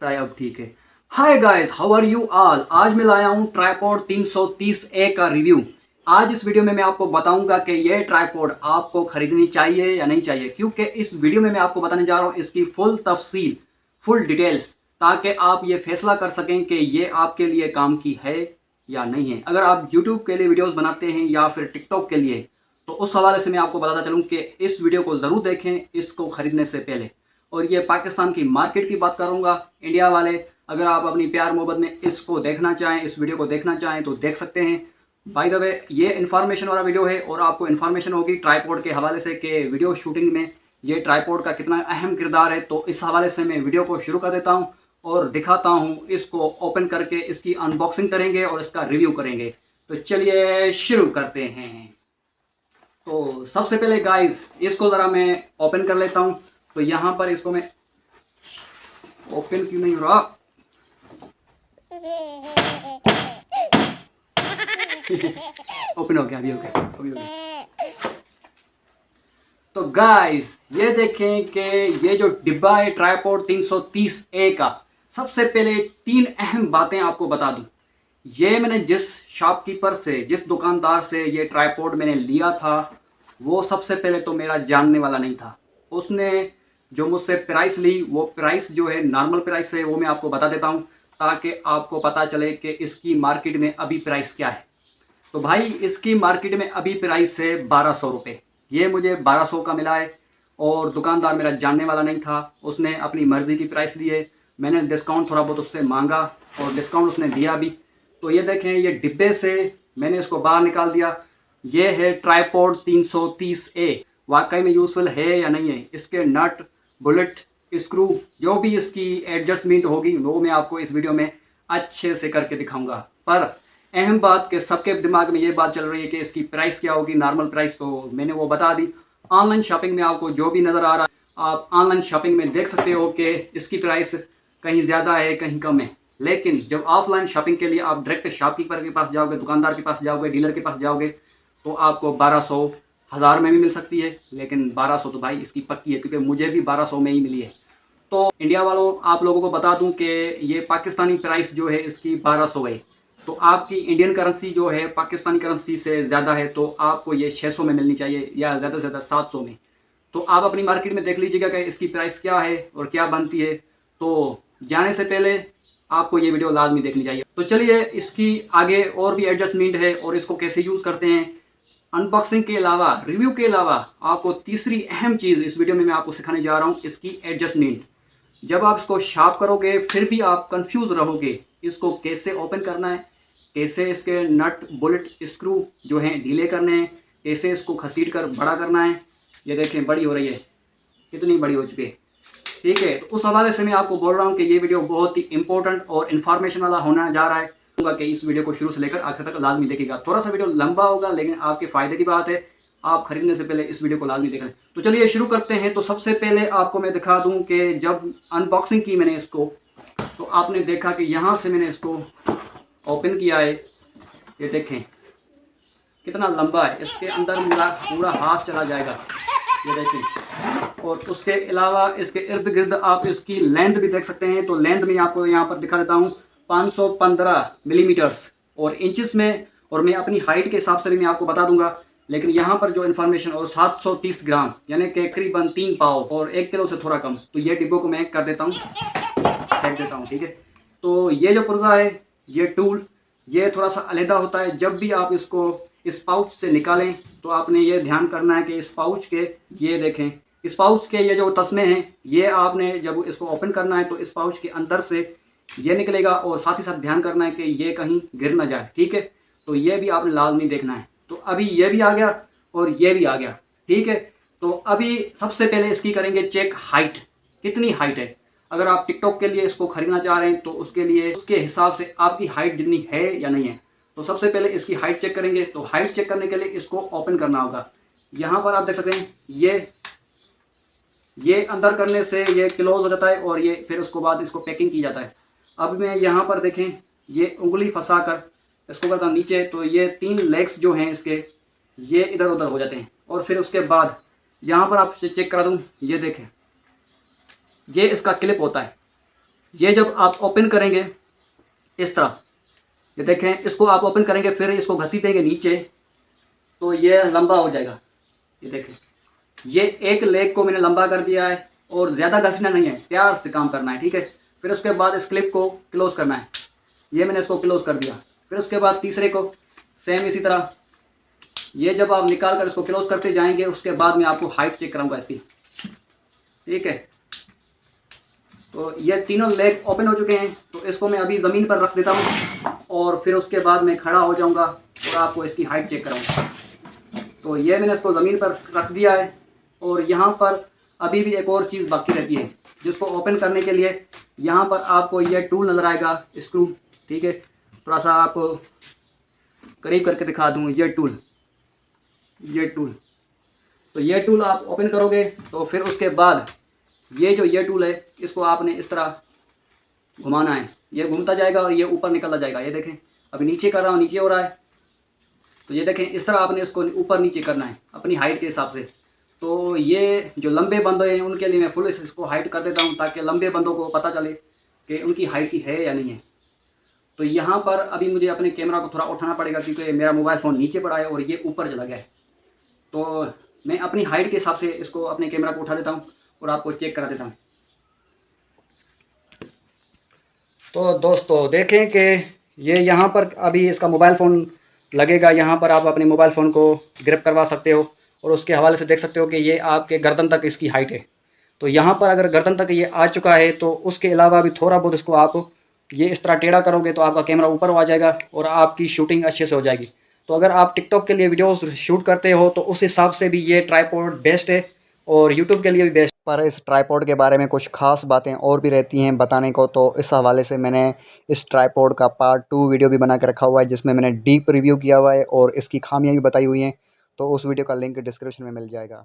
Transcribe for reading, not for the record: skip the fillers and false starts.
लगता है अब ठीक है। Hi guys, how are you all. आज मैं लाया हूँ ट्राइपॉड 330A का रिव्यू। आज इस वीडियो में मैं आपको बताऊंगा कि ये ट्राइपॉड आपको खरीदनी चाहिए या नहीं चाहिए, क्योंकि इस वीडियो में मैं आपको बताने जा रहा हूँ इसकी फुल तफसील, फुल डिटेल्स, ताकि आप ये फैसला कर सकें कि ये आपके लिए काम की है या नहीं है। अगर आप यूट्यूब के लिए वीडियोज़ बनाते हैं या फिर टिकटॉक के लिए, तो उस हवाले से मैं आपको बताता चलूँ कि इस वीडियो को ज़रूर देखें इसको ख़रीदने से पहले। और ये पाकिस्तान की मार्केट की बात करूँगा। इंडिया वाले अगर आप अपनी प्यार मोहब्बत में इसको देखना चाहें, इस वीडियो को देखना चाहें तो देख सकते हैं। बाय द वे, ये इन्फॉर्मेशन वाला वीडियो है और आपको इन्फॉर्मेशन होगी ट्राइपॉड के हवाले से कि वीडियो शूटिंग में ये ट्राइपॉड का कितना अहम किरदार है। तो इस हवाले से मैं वीडियो को शुरू कर देता हूँ और दिखाता हूँ, इसको ओपन करके इसकी अनबॉक्सिंग करेंगे और इसका रिव्यू करेंगे। तो चलिए शुरू करते हैं। तो सबसे पहले गाइस, इसको ज़रा मैं ओपन कर लेता हूँ। तो यहाँ पर इसको मैं ओपन क्यों नहीं हो रहा ओपन हो गया, अभी हो गया, अभी हो गया। तो गाइस ये देखें कि ये जो डिब्बा है ट्राइपॉड 330A का, सबसे पहले 3 अहम बातें आपको बता दूं। ये मैंने जिस शॉपकीपर से, जिस दुकानदार से ये ट्राइपॉड मैंने लिया था, वो सबसे पहले तो मेरा जानने वाला नहीं था। उसने जो मुझसे प्राइस ली, वो प्राइस जो है नॉर्मल प्राइस है, वो मैं आपको बता देता हूँ ताकि आपको पता चले कि इसकी मार्केट में अभी प्राइस क्या है। तो भाई इसकी मार्केट में अभी प्राइस है 1200 रुपये। ये मुझे 1200 का मिला है और दुकानदार मेरा जानने वाला नहीं था, उसने अपनी मर्ज़ी की प्राइस दी है। मैंने डिस्काउंट थोड़ा बहुत उससे मांगा और डिस्काउंट उसने दिया भी। तो ये देखें, ये डिब्बे से मैंने इसको बाहर निकाल दिया। ये है ट्राइपॉड 330A। वाकई में यूज़फुल है या नहीं है, इसके नट, बुलेट, स्क्रू, जो भी इसकी एडजस्टमेंट होगी वो मैं आपको इस वीडियो में अच्छे से करके दिखाऊंगा। पर अहम बात कि सबके दिमाग में ये बात चल रही है कि इसकी प्राइस क्या होगी, नॉर्मल प्राइस, तो मैंने वो बता दी। ऑनलाइन शॉपिंग में आपको जो भी नज़र आ रहा है, आप ऑनलाइन शॉपिंग में देख सकते हो कि इसकी प्राइस कहीं ज़्यादा है, कहीं कम है। लेकिन जब ऑफलाइन शॉपिंग के लिए आप डायरेक्ट शॉपकीपर के पास जाओगे, दुकानदार के पास जाओगे, डीलर के पास जाओगे, तो आपको 1200, 1000 में भी मिल सकती है। लेकिन 1200 तो भाई इसकी पक्की है, क्योंकि मुझे भी 1200 में ही मिली है। तो इंडिया वालों, आप लोगों को बता दूं कि ये पाकिस्तानी प्राइस जो है इसकी 1200 है। तो आपकी इंडियन करेंसी जो है पाकिस्तानी करेंसी से ज़्यादा है, तो आपको ये 600 में मिलनी चाहिए या ज़्यादा से ज़्यादा 700 में। तो आप अपनी मार्केट में देख लीजिएगा कि इसकी प्राइस क्या है और क्या बनती है। तो जाने से पहले आपको ये वीडियो लाजमी देखनी चाहिए। तो चलिए, इसकी आगे और भी एडजस्टमेंट है और इसको कैसे यूज़ करते हैं, अनबॉक्सिंग के अलावा, रिव्यू के अलावा, आपको तीसरी अहम चीज़ इस वीडियो में मैं आपको सिखाने जा रहा हूँ, इसकी एडजस्टमेंट। जब आप इसको शार्प करोगे फिर भी आप कंफ्यूज रहोगे इसको कैसे ओपन करना है, कैसे इसके नट, बुलेट, स्क्रू जो हैं ढीले करने हैं, कैसे इसको घसीट कर बड़ा करना है। ये देखें, बड़ी हो रही है, कितनी बड़ी हो चुकी है। ठीक है, तो उस हवाले से मैं आपको बोल रहा हूँ कि ये वीडियो बहुत ही इंपॉर्टेंट और इन्फॉर्मेशन वाला होना जा रहा है। कि इस वीडियो को शुरू से लेकर आखिर तक लाजमी देखिएगा। थोड़ा सा वीडियो लंबा होगा लेकिन आपके फ़ायदे की बात है, आप खरीदने से पहले इस वीडियो को लाजमी देखें। तो चलिए शुरू करते हैं। तो सबसे पहले आपको मैं दिखा दूं कि जब अनबॉक्सिंग की मैंने इसको, तो आपने देखा कि यहाँ से मैंने इसको ओपन किया है। ये देखें कितना लंबा है, इसके अंदर मेरा पूरा हाथ चला जाएगा। ये देखें, और उसके अलावा इसके इर्द गिर्द आप इसकी लेंथ भी देख सकते हैं। तो लेंथ में आपको यहाँ पर दिखा देता हूँ 515 मिलीमीटर्स और इंचेस में, और मैं अपनी हाइट के हिसाब से भी मैं आपको बता दूंगा। लेकिन यहाँ पर जो इन्फॉर्मेशन, और 730 ग्राम यानी कि करीबन 3 पाव और 1 किलो से थोड़ा कम। तो ये डिब्बों को मैं कर देता हूँ, फेंक देता हूँ। ठीक है, तो ये जो पुर्जा है, ये टूल, ये थोड़ा सा अलहदा होता है। जब भी आप इसको इस पाउच से निकालें तो आपने ये ध्यान करना है कि इस पाउच के, ये देखें, इस पाउच के ये जो तस्मे हैं, ये आपने जब इसको ओपन करना है तो इस पाउच के अंदर से ये निकलेगा, और साथ ही साथ ध्यान करना है कि ये कहीं गिर ना जाए। ठीक है, तो ये भी आपने लाजमी देखना है। तो अभी ये भी आ गया और ये भी आ गया। ठीक है, तो अभी सबसे पहले इसकी करेंगे चेक, हाइट कितनी हाइट है। अगर आप टिकटॉक के लिए इसको खरीदना चाह रहे हैं तो उसके लिए, उसके हिसाब से आपकी हाइट जितनी है या नहीं है। तो सबसे पहले इसकी हाइट चेक करेंगे। तो हाइट चेक करने के लिए इसको ओपन करना होगा। यहाँ पर आप देख सकते हैं, ये अंदर करने से ये क्लोज हो जाता है और ये फिर उसके बाद इसको पैकिंग की जाता है। अब मैं यहाँ पर देखें, ये उंगली फंसा कर इसको करता हूँ नीचे, तो ये 3 लेग्स जो हैं इसके, ये इधर उधर हो जाते हैं। और फिर उसके बाद यहाँ पर आप चेक करा दूँ, ये देखें, ये इसका क्लिप होता है। ये जब आप ओपन करेंगे इस तरह, ये देखें, इसको आप ओपन करेंगे फिर इसको घसीटेंगे नीचे तो ये लंबा हो जाएगा। ये देखें, ये एक लेग को मैंने लंबा कर दिया है और ज़्यादा घसीटना नहीं है, प्यार से काम करना है, ठीक है। फिर उसके बाद इस क्लिप को क्लोज़ करना है, ये मैंने इसको क्लोज़ कर दिया। फिर उसके बाद तीसरे को सेम इसी तरह, ये जब आप निकाल कर इसको क्लोज़ करते जाएंगे उसके बाद मैं आपको हाइट चेक कराऊंगा इसकी, ठीक है। तो ये तीनों लेग ओपन हो चुके हैं, तो इसको मैं अभी ज़मीन पर रख देता हूँ और फिर उसके बाद मैं खड़ा हो जाऊँगा और आपको इसकी हाइट चेक कराऊँगा। तो ये मैंने इसको ज़मीन पर रख दिया है और यहाँ पर अभी भी एक और चीज़ बाकी रहती है, जिसको ओपन करने के लिए यहाँ पर आपको ये टूल नज़र आएगा, स्क्रू, ठीक है। थोड़ा सा आपको करीब करके दिखा दूँ, ये टूल तो ये टूल आप ओपन करोगे तो फिर उसके बाद ये टूल है, इसको आपने इस तरह घुमाना है, ये घूमता जाएगा और ये ऊपर निकलता जाएगा। ये देखें, अभी नीचे कर रहा हूँ, नीचे हो रहा है, तो ये देखें इस तरह आपने इसको ऊपर नीचे करना है अपनी हाइट के हिसाब से। तो ये जो लंबे बंदे हैं उनके लिए मैं फुल इसको हाइट कर देता हूँ ताकि लंबे बंदों को पता चले कि उनकी हाइट की है या नहीं है। तो यहाँ पर अभी मुझे अपने कैमरा को थोड़ा उठाना पड़ेगा क्योंकि मेरा मोबाइल फ़ोन नीचे पड़ा है और ये ऊपर चला गया है। तो मैं अपनी हाइट के हिसाब से इसको अपने कैमरा को उठा देता हूँ और आपको चेक करा देता हूँ। तो दोस्तों देखें कि ये यहाँ पर अभी इसका मोबाइल फ़ोन लगेगा, यहाँ पर आप अपने मोबाइल फ़ोन को ग्रिप करवा सकते हो और उसके हवाले से देख सकते हो कि ये आपके गर्दन तक इसकी हाइट है। तो यहाँ पर अगर गर्दन तक ये आ चुका है तो उसके अलावा भी थोड़ा बहुत इसको आप ये इस तरह टेढ़ा करोगे तो आपका कैमरा ऊपर आ जाएगा और आपकी शूटिंग अच्छे से हो जाएगी। तो अगर आप टिकटॉक के लिए वीडियोस शूट करते हो तो उस हिसाब से भी ये ट्राइपॉड बेस्ट है और यूट्यूब के लिए भी बेस्ट। पर इस ट्राइपॉड के बारे में कुछ ख़ास बातें और भी रहती हैं बताने को, तो इस हवाले से मैंने इस ट्राइपॉड का पार्ट 2 वीडियो भी बना के रखा हुआ है जिसमें मैंने डीप रिव्यू किया हुआ है और इसकी खामियां भी बताई हुई हैं। तो उस वीडियो का लिंक डिस्क्रिप्शन में मिल जाएगा।